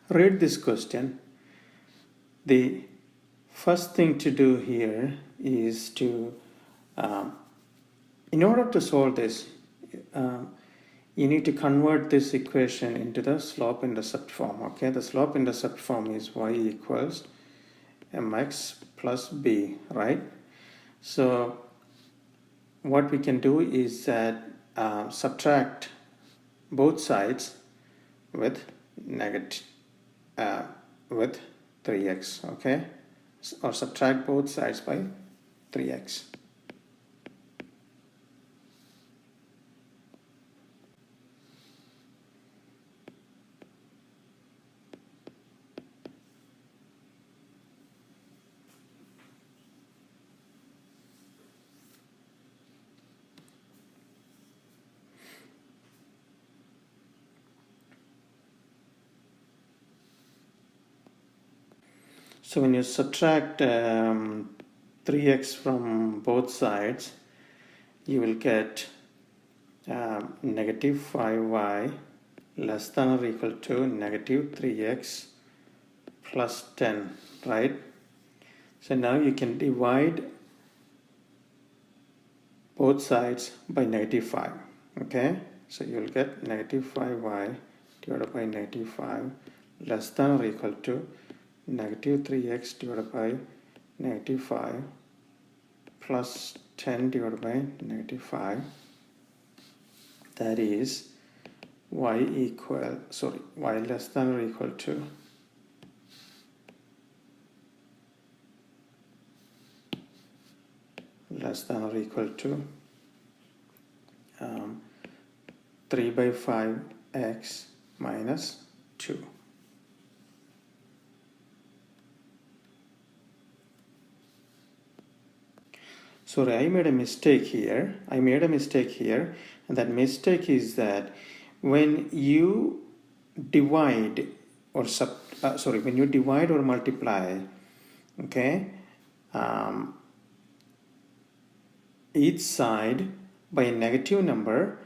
read this question. The first thing to do here is to, in order to solve this, you need to convert this equation into the slope-intercept form. Okay, the slope-intercept form is y equals mx plus b, right? So what we can do is that subtract both sides with negative with 3x, okay, or subtract both sides by 3x. So when you subtract 3x from both sides, you will get negative 5y less than or equal to negative 3x plus 10, right? So now you can divide both sides by negative 5, okay? So you will get negative 5y divided by negative 5 less than or equal to negative 3x divided by negative 5 plus 10 divided by negative 5. That is y less than or equal to less than or equal to 3 by 5x minus 2. Sorry, I made a mistake here. And that mistake is that when you divide or when you divide or multiply, okay, each side by a negative number.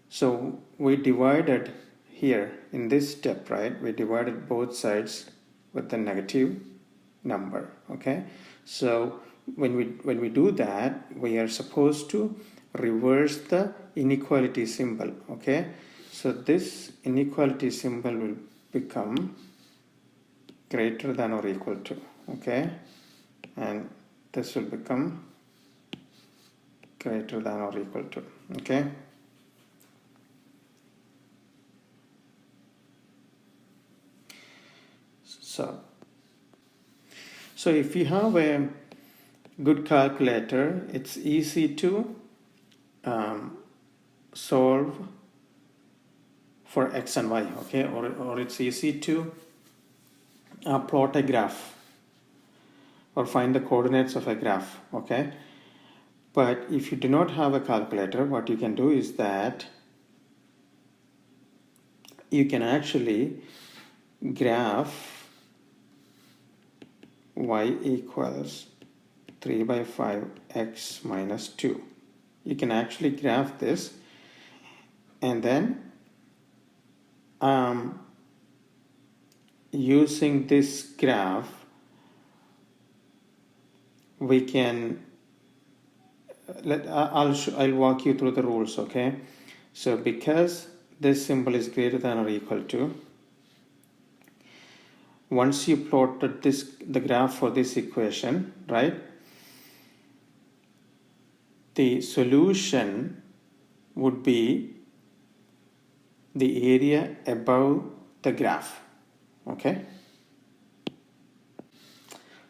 So we divided here in this step, right? We divided both sides with a negative number, okay? So when we do that, we are supposed to reverse the inequality symbol, okay? So this inequality symbol will become greater than or equal to, okay? And this will become greater than or equal to, okay? So if you have a good calculator, it's easy to solve for x and y, okay, or it's easy to plot a graph or find the coordinates of a graph, okay. But if you do not have a calculator, what you can do is that you can actually graph y equals 3 by 5x minus 2. You can actually graph this, and then using this graph we can I'll walk you through the rules, okay. So because this symbol is greater than or equal to, once you plotted the graph for this equation, right, the solution would be the area above the graph, okay.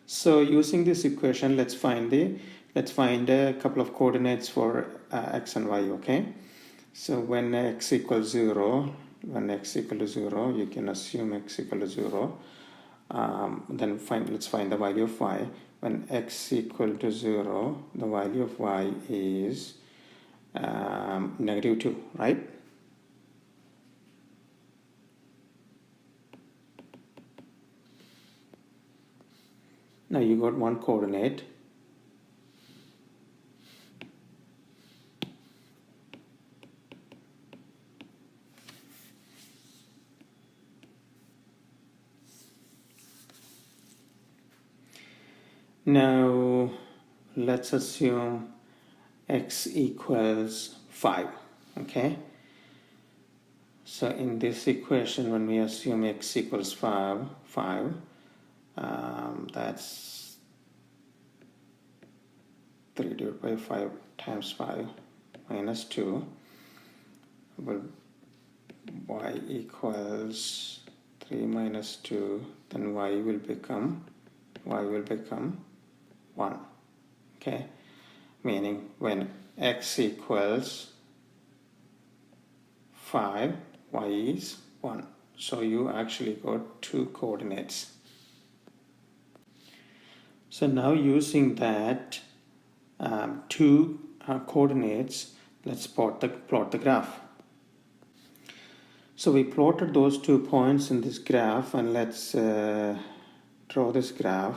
So using this equation, let's find a couple of coordinates for x and y, okay. So when x equals 0, you can assume x equal to 0. Then let's find the value of y. When x equal to 0, the value of y is negative 2, right? Now you got one coordinate. Now let's assume x equals 5. Okay, so in this equation, when we assume x equals 5, that's 3 divided by 5 times 5 minus 2, well, y equals 3 minus 2, then y will become 1. Okay, meaning when x equals 5, y is 1. So you actually got 2 coordinates. So now using that 2 coordinates, let's plot the graph. So we plotted those 2 points in this graph, and let's draw this graph.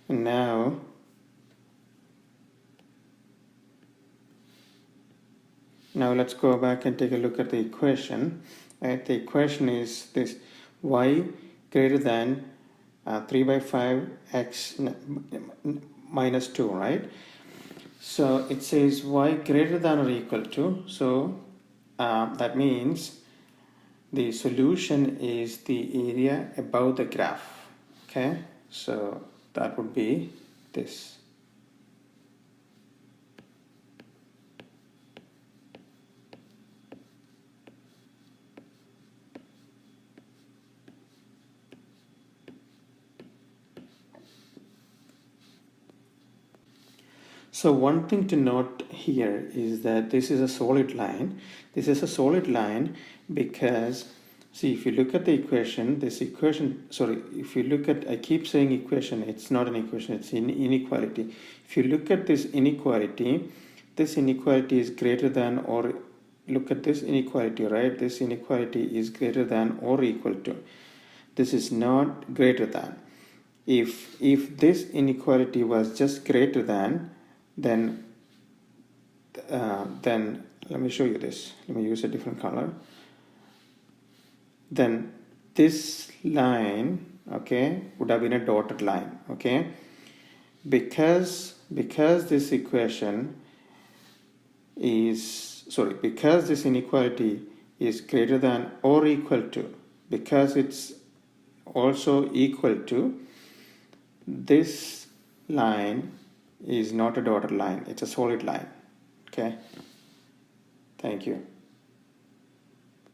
And now let's go back and take a look at the equation. Right? The equation is this: y greater than 3 by 5 x minus 2, right? So it says y greater than or equal to, so that means the solution is the area above the graph. Okay, so that would be this. So one thing to note here is that this is a solid line. This is a solid line because, see, if you look at the equation, if you look at, I keep saying equation, it's not an equation, it's an inequality. If you look at this inequality is greater than, or look at this inequality, right? This inequality is greater than or equal to. This is not greater than. If this inequality was just greater than, then let me show you this. Let me use a different color. Then this line, okay, would have been a dotted line, okay, because this equation is because this inequality is greater than or equal to, because it's also equal to, this line is not a dotted line, it's a solid line. Okay, thank you.